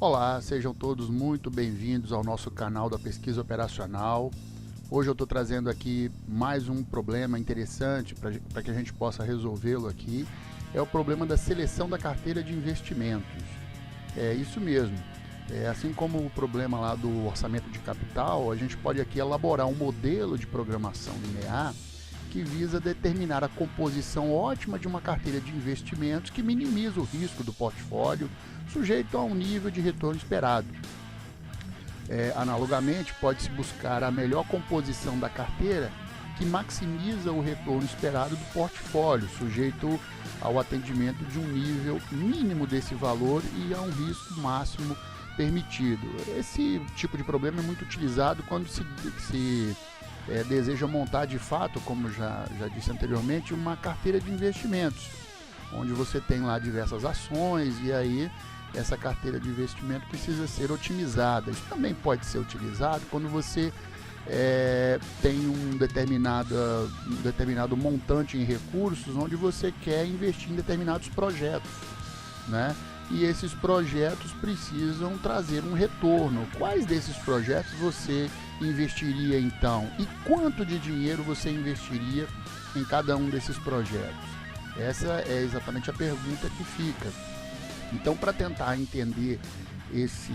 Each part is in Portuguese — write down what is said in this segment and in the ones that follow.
Olá, sejam todos muito bem-vindos ao nosso canal da Pesquisa Operacional. Hoje eu estou trazendo aqui mais um problema interessante para que a gente possa resolvê-lo aqui. É o problema da seleção da carteira de investimentos. É isso mesmo. Assim como o problema lá do orçamento de capital, a gente pode aqui elaborar um modelo de programação linear que visa determinar a composição ótima de uma carteira de investimentos que minimiza o risco do portfólio sujeito a um nível de retorno esperado. Analogamente, pode-se buscar a melhor composição da carteira que maximiza o retorno esperado do portfólio, sujeito ao atendimento de um nível mínimo desse valor e a um risco máximo permitido. Esse tipo de problema é muito utilizado quando se deseja montar de fato, como já disse anteriormente, uma carteira de investimentos, onde você tem lá diversas ações e aí essa carteira de investimento precisa ser otimizada. Isso também pode ser utilizado quando você tem um determinado montante em recursos onde você quer investir em determinados projetos, né? E esses projetos precisam trazer um retorno. Quais desses projetos você investiria então? E quanto de dinheiro você investiria em cada um desses projetos? Essa é exatamente a pergunta que fica. Então, para tentar entender esse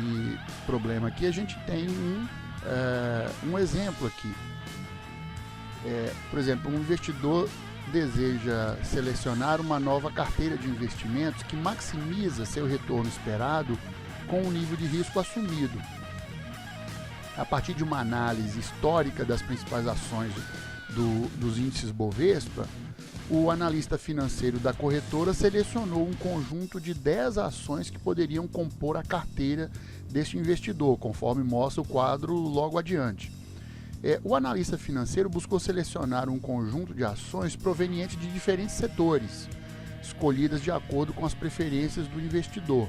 problema aqui, a gente tem um exemplo aqui. Por exemplo, um investidor deseja selecionar uma nova carteira de investimentos que maximiza seu retorno esperado com o nível de risco assumido. A partir de uma análise histórica das principais ações dos índices Bovespa, o analista financeiro da corretora selecionou um conjunto de 10 ações que poderiam compor a carteira deste investidor, conforme mostra o quadro logo adiante. O analista financeiro buscou selecionar um conjunto de ações provenientes de diferentes setores, escolhidas de acordo com as preferências do investidor.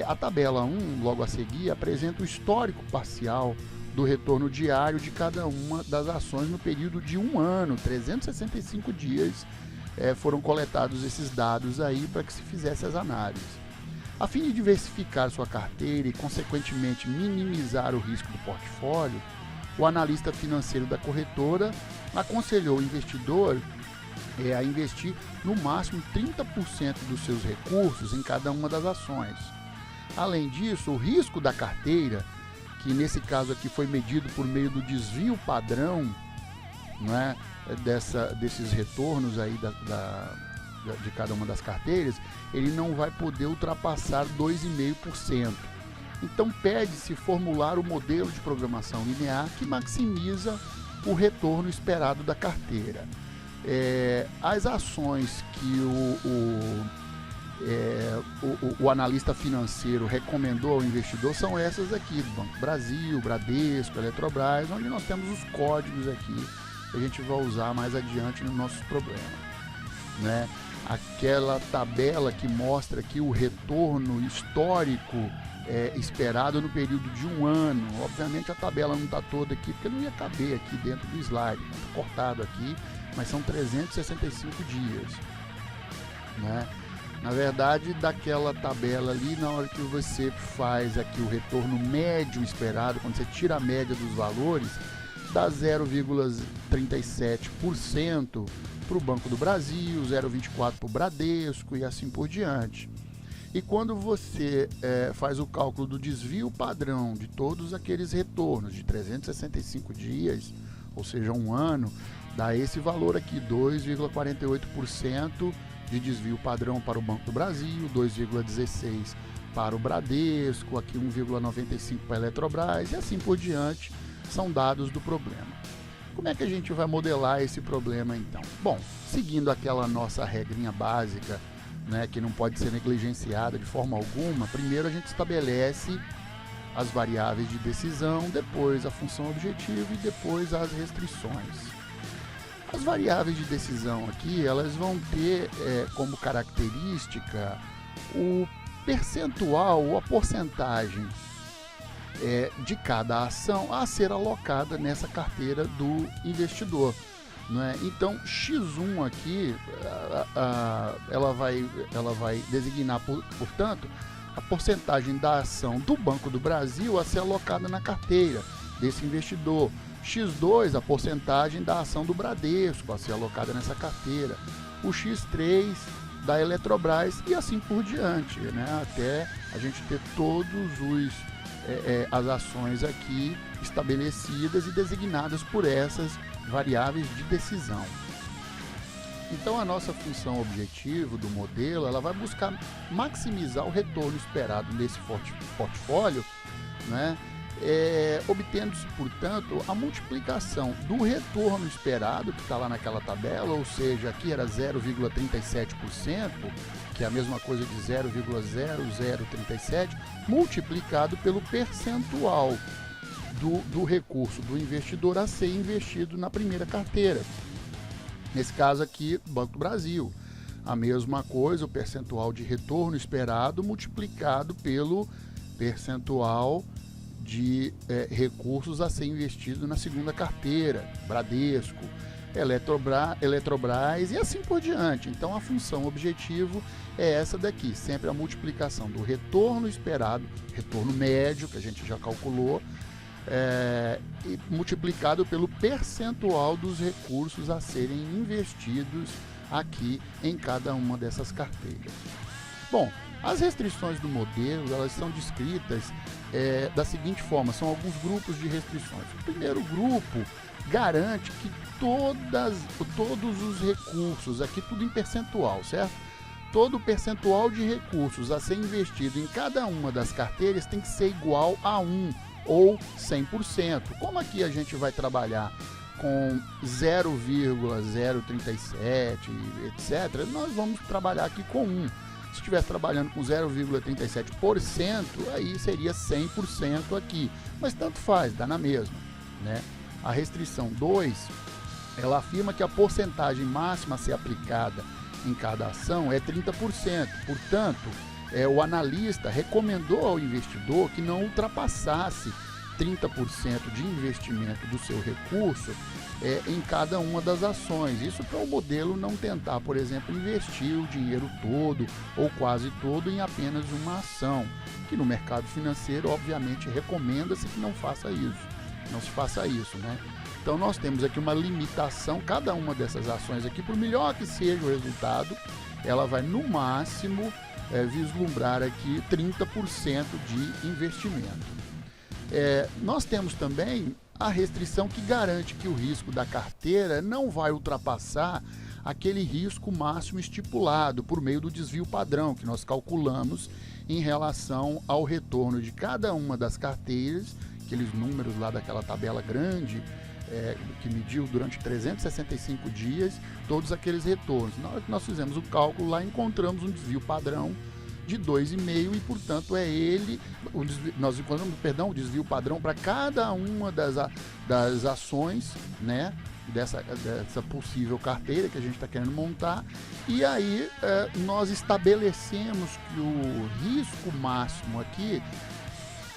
A tabela 1, logo a seguir, apresenta o histórico parcial do retorno diário de cada uma das ações no período de um ano, 365 dias foram coletados esses dados aí para que se fizesse as análises. A fim de diversificar sua carteira e, consequentemente, minimizar o risco do portfólio, o analista financeiro da corretora aconselhou o investidor a investir no máximo 30% dos seus recursos em cada uma das ações. Além disso, o risco da carteira, que nesse caso aqui foi medido por meio do desvio padrão, né, desses retornos aí de cada uma das carteiras, ele não vai poder ultrapassar 2,5%. Então pede-se formular o modelo de programação linear que maximiza o retorno esperado da carteira. As ações que o analista financeiro recomendou ao investidor são essas aqui, do Banco do Brasil, Bradesco, Eletrobras, onde nós temos os códigos aqui que a gente vai usar mais adiante no nosso problema, né? Aquela tabela que mostra aqui o retorno histórico esperado no período de um ano. Obviamente a tabela não está toda aqui porque não ia caber aqui dentro do slide, está cortado aqui, mas são 365 dias, né? Na verdade, daquela tabela ali, na hora que você faz aqui o retorno médio esperado, quando você tira a média dos valores, dá 0,37% para o Banco do Brasil, 0,24% para o Bradesco e assim por diante. E quando você faz o cálculo do desvio padrão de todos aqueles retornos de 365 dias, ou seja, um ano, dá esse valor aqui, 2,48% de desvio padrão para o Banco do Brasil, 2,16% para o Bradesco, aqui 1,95% para a Eletrobras e assim por diante, são dados do problema. Como é que a gente vai modelar esse problema então? Bom, seguindo aquela nossa regrinha básica, né, que não pode ser negligenciada de forma alguma, primeiro a gente estabelece as variáveis de decisão, depois a função objetivo e depois as restrições. As variáveis de decisão aqui, elas vão ter como característica o percentual ou a porcentagem de cada ação a ser alocada nessa carteira do investidor, né? Então, X1 aqui, ela vai designar, portanto, a porcentagem da ação do Banco do Brasil a ser alocada na carteira desse investidor. X2, a porcentagem da ação do Bradesco a ser alocada nessa carteira. O X3 da Eletrobras e assim por diante, né? Até a gente ter todos as ações aqui estabelecidas e designadas por essas variáveis de decisão. Então a nossa função objetivo do modelo, ela vai buscar maximizar o retorno esperado nesse portfólio, né? Obtendo-se, portanto, a multiplicação do retorno esperado, que está lá naquela tabela, ou seja, aqui era 0,37%, que é a mesma coisa de 0,0037, multiplicado pelo percentual do recurso do investidor a ser investido na primeira carteira. Nesse caso aqui, Banco do Brasil. A mesma coisa, o percentual de retorno esperado multiplicado pelo percentual de recursos a ser investido na segunda carteira, Bradesco, Eletrobras e assim por diante. Então a função objetivo é essa daqui, sempre a multiplicação do retorno esperado, retorno médio, que a gente já calculou, e multiplicado pelo percentual dos recursos a serem investidos aqui em cada uma dessas carteiras. Bom, as restrições do modelo, elas são descritas da seguinte forma, são alguns grupos de restrições. O primeiro grupo garante que todos os recursos, aqui tudo em percentual, certo? Todo o percentual de recursos a ser investido em cada uma das carteiras tem que ser igual a 1 ou 100%. Como aqui a gente vai trabalhar com 0,037, etc., nós vamos trabalhar aqui com 1. Se estivesse trabalhando com 0,37%, aí seria 100% aqui. Mas tanto faz, dá na mesma, né? A restrição 2, ela afirma que a porcentagem máxima a ser aplicada em cada ação é 30%. Portanto, o analista recomendou ao investidor que não ultrapassasse 30% de investimento do seu recurso em cada uma das ações. Isso para o modelo não tentar, por exemplo, investir o dinheiro todo ou quase todo em apenas uma ação, que no mercado financeiro, obviamente, recomenda-se que não faça isso, não se faça isso, né? Então nós temos aqui uma limitação, cada uma dessas ações aqui, por melhor que seja o resultado, ela vai no máximo vislumbrar aqui 30% de investimento. Nós temos também a restrição que garante que o risco da carteira não vai ultrapassar aquele risco máximo estipulado por meio do desvio padrão que nós calculamos em relação ao retorno de cada uma das carteiras, aqueles números lá daquela tabela grande, que mediu durante 365 dias todos aqueles retornos. Na hora que nós fizemos o cálculo lá, encontramos um desvio padrão de 2,5 e, portanto, nós encontramos, o desvio padrão para cada uma das ações, né, dessa possível carteira que a gente está querendo montar, e aí nós estabelecemos que o risco máximo aqui,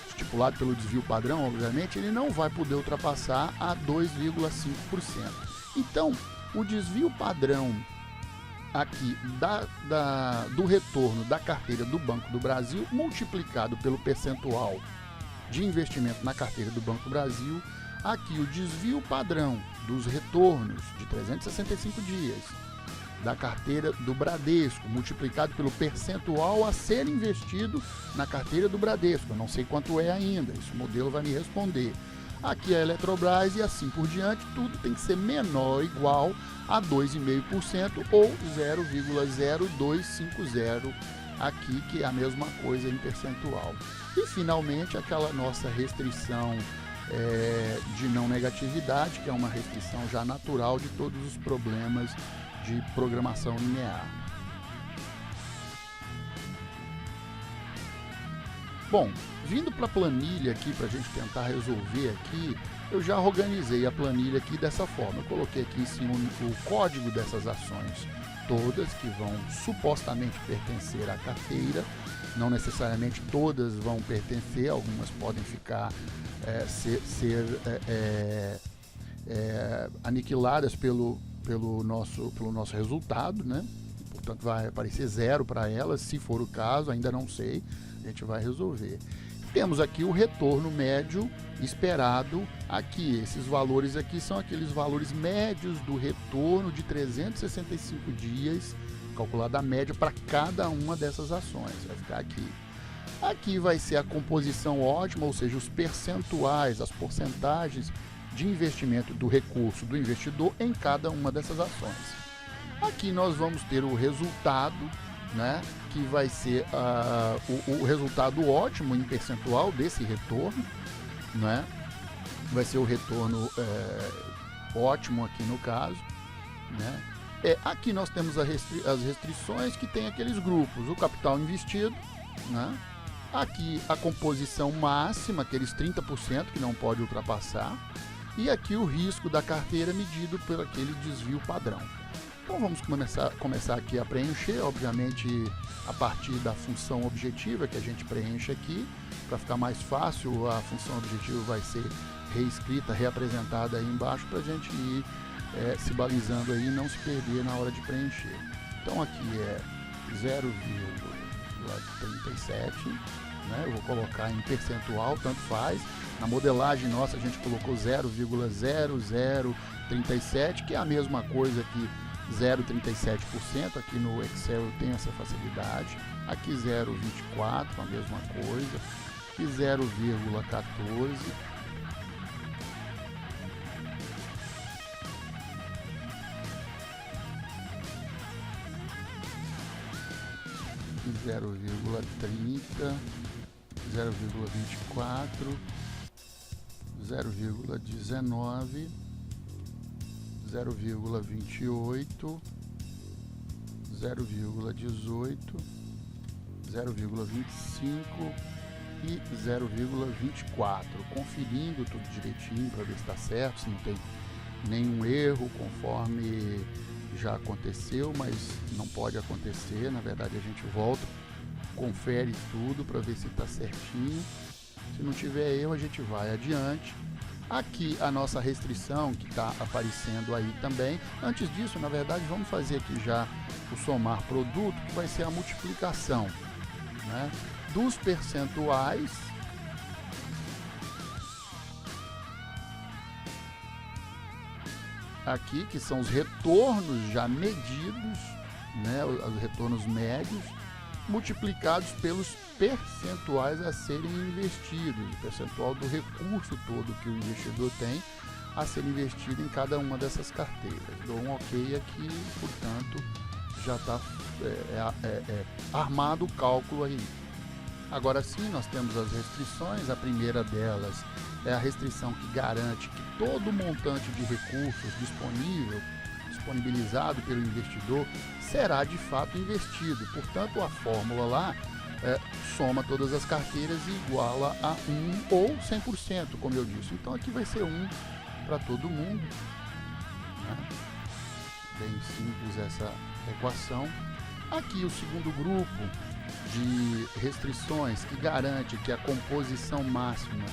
estipulado pelo desvio padrão, obviamente, ele não vai poder ultrapassar a 2,5%. Então, o desvio padrão aqui do retorno da carteira do Banco do Brasil, multiplicado pelo percentual de investimento na carteira do Banco do Brasil, aqui o desvio padrão dos retornos de 365 dias da carteira do Bradesco, multiplicado pelo percentual a ser investido na carteira do Bradesco. Eu não sei quanto é ainda, esse modelo vai me responder. Aqui a Eletrobras e assim por diante, tudo tem que ser menor ou igual a 2,5% ou 0,0250 aqui, que é a mesma coisa em percentual. E finalmente aquela nossa restrição de não negatividade, que é uma restrição já natural de todos os problemas de programação linear. Bom, vindo para a planilha aqui, para a gente tentar resolver aqui, eu já organizei a planilha aqui dessa forma. Eu coloquei aqui em cima o código dessas ações todas, que vão supostamente pertencer à carteira. Não necessariamente todas vão pertencer, algumas podem ficar, aniquiladas pelo nosso resultado, né? Portanto, vai aparecer 0 para elas, se for o caso, ainda não sei. A gente vai resolver. Temos aqui o retorno médio esperado aqui. Esses valores aqui são aqueles valores médios do retorno de 365 dias, calculada a média para cada uma dessas ações. Vai ficar aqui. Aqui vai ser a composição ótima, ou seja, os percentuais, as porcentagens de investimento do recurso do investidor em cada uma dessas ações. Aqui nós vamos ter o resultado, né, que vai ser o resultado ótimo em percentual desse retorno, né? Vai ser o retorno ótimo aqui no caso, né? Aqui nós temos as restrições que tem aqueles grupos, o capital investido, né? Aqui a composição máxima, aqueles 30% que não pode ultrapassar, e aqui o risco da carteira medido por aquele desvio padrão. Então vamos começar aqui a preencher, obviamente a partir da função objetiva que a gente preenche aqui, para ficar mais fácil. A função objetiva vai ser reescrita, reapresentada aí embaixo, para a gente ir se balizando aí e não se perder na hora de preencher. Então aqui é 0,37, né? Eu vou colocar em percentual, tanto faz. Na modelagem nossa a gente colocou 0,0037, que é a mesma coisa que 0,37%, aqui no Excel eu tenho essa facilidade. Aqui 0,24, a mesma coisa. Aqui 0,14. Aqui 0,30, 0,24, 0,19, 0,28, 0,18, 0,25 e 0,24, conferindo tudo direitinho para ver se está certo, se não tem nenhum erro, conforme já aconteceu, mas não pode acontecer. Na verdade a gente volta, confere tudo para ver se está certinho. Se não tiver erro, a gente vai adiante. Aqui a nossa restrição que está aparecendo aí também. Antes disso, na verdade, vamos fazer aqui já o somar produto, que vai ser a multiplicação, né, dos percentuais aqui, que são os retornos já medidos, né, os retornos médios, multiplicados pelos percentuais a serem investidos, o percentual do recurso todo que o investidor tem a ser investido em cada uma dessas carteiras. Dou um ok aqui, portanto já está armado o cálculo aí. Agora sim, nós temos as restrições. A primeira delas é a restrição que garante que todo montante de recursos disponibilizado pelo investidor será de fato investido. Portanto, a fórmula lá soma todas as carteiras e iguala a 1 ou 100%, como eu disse. Então aqui vai ser 1 para todo mundo, né? Bem simples essa equação. Aqui o segundo grupo de restrições que garante que a composição máxima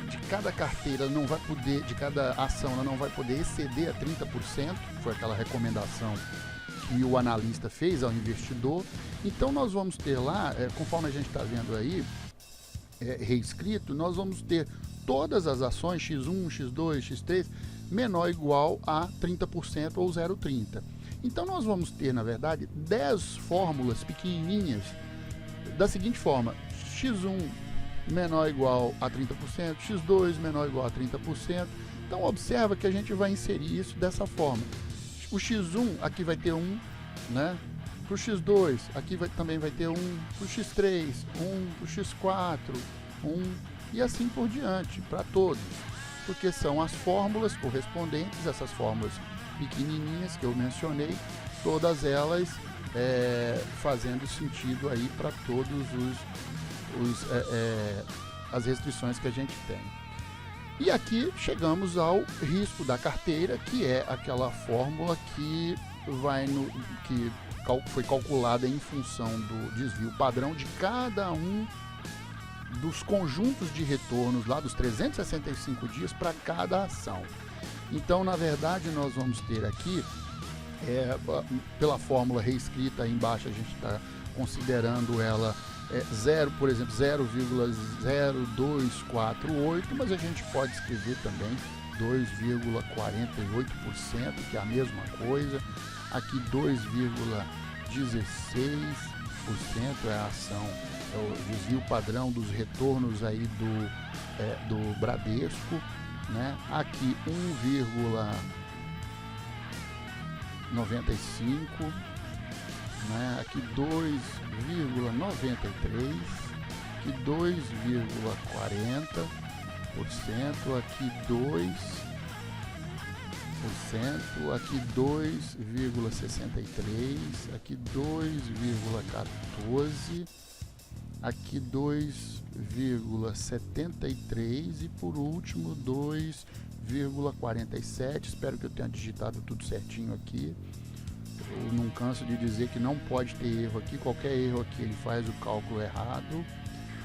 de cada carteira não vai poder, de cada ação, ela não vai poder exceder a 30%, foi aquela recomendação que o analista fez ao investidor. Então nós vamos ter lá, conforme a gente está vendo aí, reescrito, nós vamos ter todas as ações X1, X2, X3 menor ou igual a 30% ou 0,30. Então nós vamos ter, na verdade, 10 fórmulas pequenininhas da seguinte forma: X1 menor ou igual a 30%, X2 menor ou igual a 30%. Então observa que a gente vai inserir isso dessa forma. O X1 aqui vai ter 1, né? Para o X2 aqui também vai ter 1, para o X3 1, para o X4 1 e assim por diante, para todos, porque são as fórmulas correspondentes, essas fórmulas pequenininhas que eu mencionei, todas elas fazendo sentido aí para todos as restrições que a gente tem. E aqui chegamos ao risco da carteira, que é aquela fórmula que foi calculada em função do desvio padrão de cada um dos conjuntos de retornos lá dos 365 dias para cada ação. Então, na verdade, nós vamos ter aqui, pela fórmula reescrita aí embaixo, a gente está considerando ela zero, por exemplo, 0,0248, mas a gente pode escrever também 2,48%, que é a mesma coisa. Aqui 2,16% é a ação, é o desvio padrão dos retornos aí do Bradesco, né? Aqui 1,95, né? Aqui 2,93, aqui 2,40%, aqui 2%, aqui 2,63, aqui 2,14, aqui 2,73 e por último 2,47. Espero que eu tenha digitado tudo certinho aqui. Eu não canso de dizer que não pode ter erro aqui. Qualquer erro aqui ele faz o cálculo errado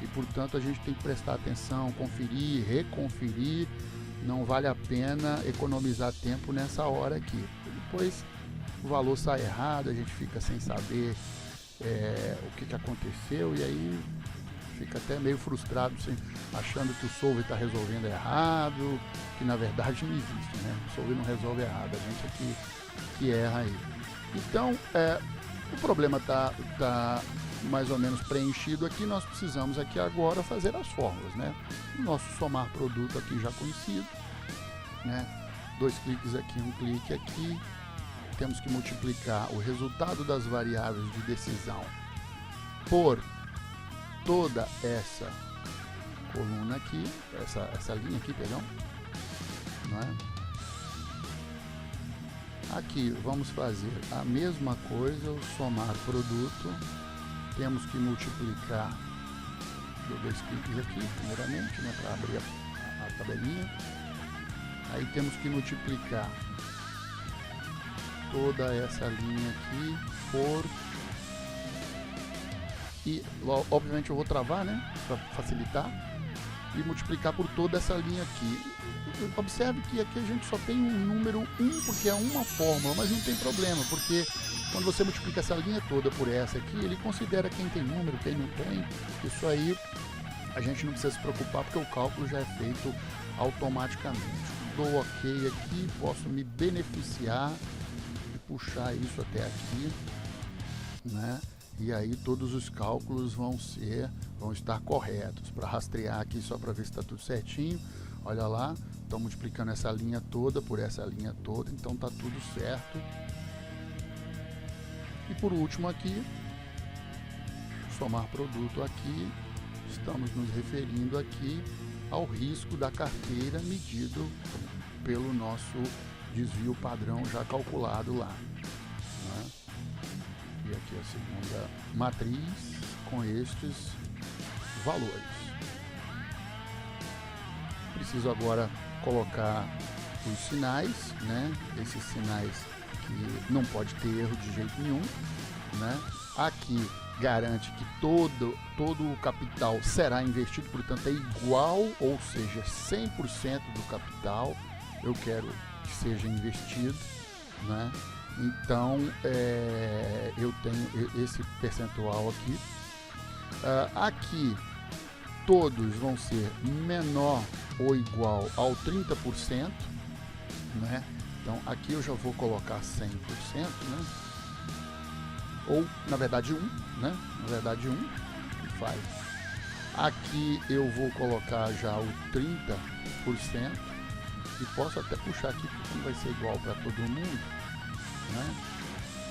e, portanto, a gente tem que prestar atenção, conferir, reconferir. Não vale a pena economizar tempo nessa hora aqui. Depois o valor sai errado, a gente fica sem saber o que aconteceu e aí fica até meio frustrado, achando que o solver está resolvendo errado, que na verdade não existe, né? O solver não resolve errado, a gente aqui que erra aí. Então, o problema tá mais ou menos preenchido aqui. Nós precisamos aqui agora fazer as fórmulas, né? O nosso somar produto aqui já conhecido, né? 2 cliques aqui, 1 clique aqui. Temos que multiplicar o resultado das variáveis de decisão por toda essa coluna aqui, essa linha aqui, perdão, né? Aqui vamos fazer a mesma coisa, o somar produto. Temos que multiplicar, dou 2 cliques aqui, primeiramente, né, para abrir a tabelinha. Aí temos que multiplicar toda essa linha aqui por... E, obviamente, eu vou travar, né, para facilitar. E multiplicar por toda essa linha aqui. Observe que aqui a gente só tem um número 1, porque é uma fórmula, mas não tem problema, porque quando você multiplica essa linha toda por essa aqui, ele considera quem tem número, quem não tem. Isso aí a gente não precisa se preocupar, porque o cálculo já é feito automaticamente. Dou OK aqui, posso me beneficiar e puxar isso até aqui, né? E aí todos os cálculos vão estar corretos. Para rastrear aqui só para ver se está tudo certinho. Olha lá, estão multiplicando essa linha toda por essa linha toda, então está tudo certo. E por último aqui, somar produto aqui, estamos nos referindo aqui ao risco da carteira medido pelo nosso desvio padrão já calculado lá, né? E aqui a segunda matriz com estes valores. Preciso agora colocar os sinais, né? Esses sinais que não pode ter erro de jeito nenhum, né? Aqui garante que todo o capital será investido, portanto é igual, ou seja, 100% do capital eu quero que seja investido, né? Então eu tenho esse percentual aqui. Aqui todos vão ser menor ou igual ao 30%, né? Então aqui eu já vou colocar 100%, né? Ou na verdade 1, né? Na verdade 1 que faz. Aqui eu vou colocar já o 30% e posso até puxar aqui porque não vai ser igual para todo mundo, né?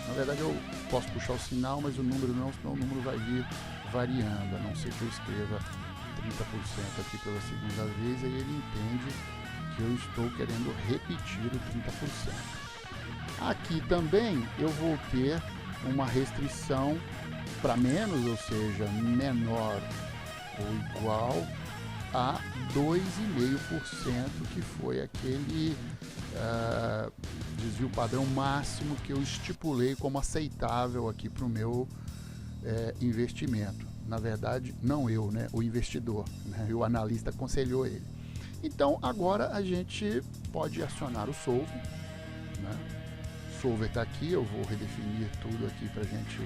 Na verdade eu posso puxar o sinal, mas o número não, senão o número vai vir variando, a não ser que eu escreva 30% aqui pela segunda vez, aí ele entende que eu estou querendo repetir o 30%. Aqui também eu vou ter uma restrição para menos, ou seja, menor ou igual a 2,5%, que foi aquele desvio padrão máximo que eu estipulei como aceitável aqui para o meu investimento. Na verdade, não eu, né? O investidor, né? O analista aconselhou ele. Então, agora a gente pode acionar o solver, né? O solver está aqui, eu vou redefinir tudo aqui para a gente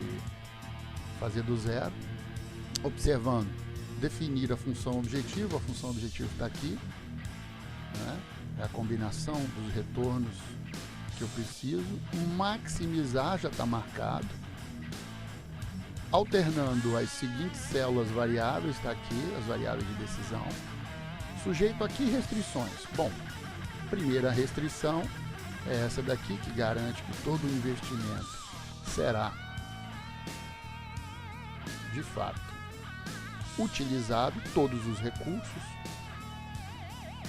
fazer do zero. observando, definir a função objetivo está aqui, né? É a combinação dos retornos que eu preciso. Maximizar já está marcado. Alternando as seguintes células variáveis, está aqui, as variáveis de decisão. Sujeito aqui restrições. Bom, primeira restrição é essa daqui, que garante que todo o investimento será, de fato, utilizado, todos os recursos.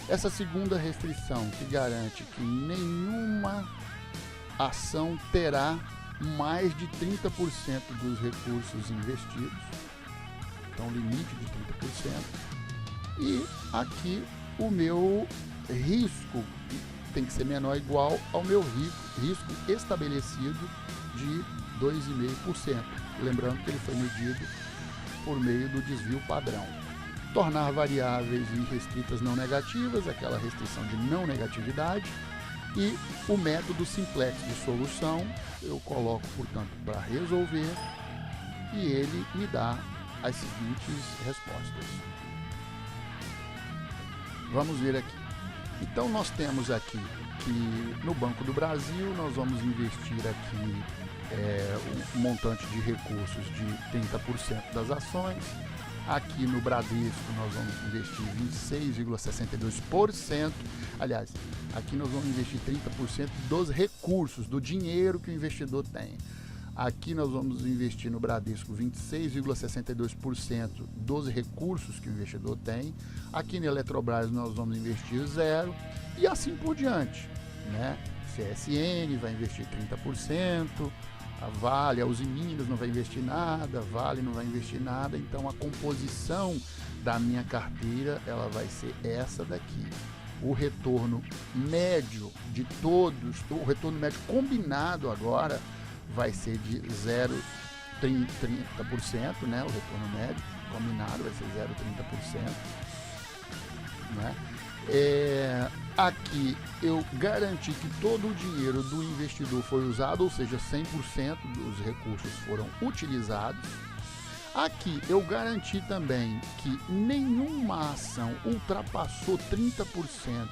Essa segunda restrição, que garante que nenhuma ação terá mais de 30% dos recursos investidos, então limite de 30%. E aqui o meu risco tem que ser menor ou igual ao meu risco estabelecido de 2,5%. Lembrando que ele foi medido por meio do desvio padrão. Tornar variáveis irrestritas não negativas, aquela restrição de não negatividade. E o método simplex de solução, eu coloco, portanto, para resolver, e ele me dá as seguintes respostas. Vamos ver aqui. Então nós temos aqui que no Banco do Brasil nós vamos investir aqui um montante de recursos de 30% das ações. Aqui no Bradesco nós vamos investir 26,62%. Aliás, aqui nós vamos investir 30% dos recursos, do dinheiro que o investidor tem. Aqui nós vamos investir no Bradesco 26,62% dos recursos que o investidor tem. Aqui na Eletrobras nós vamos investir 0 e assim por diante, né? CSN vai investir 30%, a Vale, a Uzi Minas não vai investir nada, a Vale não vai investir nada. Então a composição da minha carteira ela vai ser essa daqui. O retorno médio de todos, o retorno médio combinado agora vai ser de 0,30%, né? O retorno médio combinado vai ser 0,30%, né? Aqui eu garanti que todo o dinheiro do investidor foi usado, ou seja, 100% dos recursos foram utilizados. Aqui eu garanti também que nenhuma ação ultrapassou 30%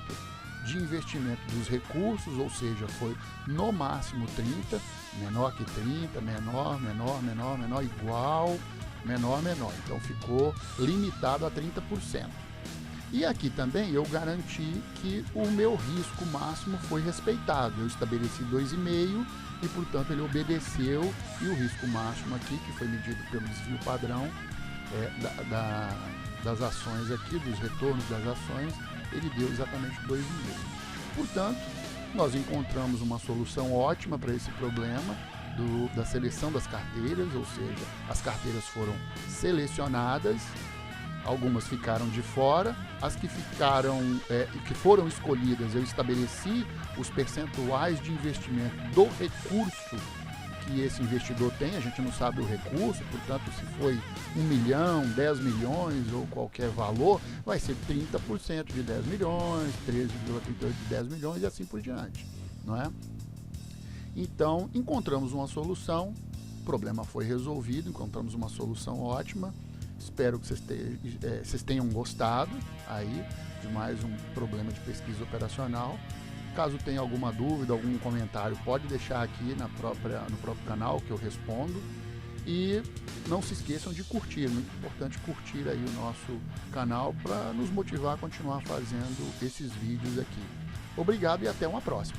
de investimento dos recursos, ou seja, foi no máximo 30%, menor que 30%, menor, igual, menor. Então ficou limitado a 30%. E aqui também eu garanti que o meu risco máximo foi respeitado. Eu estabeleci 2,5 e, portanto, ele obedeceu. E o risco máximo aqui, que foi medido pelo desvio padrão das ações aqui, dos retornos das ações, ele deu exatamente 2,5. Portanto, nós encontramos uma solução ótima para esse problema da seleção das carteiras, ou seja, as carteiras foram selecionadas. Algumas ficaram de fora, as que foram escolhidas, eu estabeleci os percentuais de investimento do recurso que esse investidor tem. A gente não sabe o recurso, portanto, se foi 1 milhão, 10 milhões ou qualquer valor, vai ser 30% de 10 milhões, 13,38% de 10 milhões e assim por diante, não é? Então, encontramos uma solução, o problema foi resolvido, encontramos uma solução ótima. Espero que vocês tenham gostado aí de mais um problema de pesquisa operacional. Caso tenha alguma dúvida, algum comentário, pode deixar aqui no próprio canal que eu respondo. E não se esqueçam de curtir, é muito importante curtir aí o nosso canal para nos motivar a continuar fazendo esses vídeos aqui. Obrigado e até uma próxima.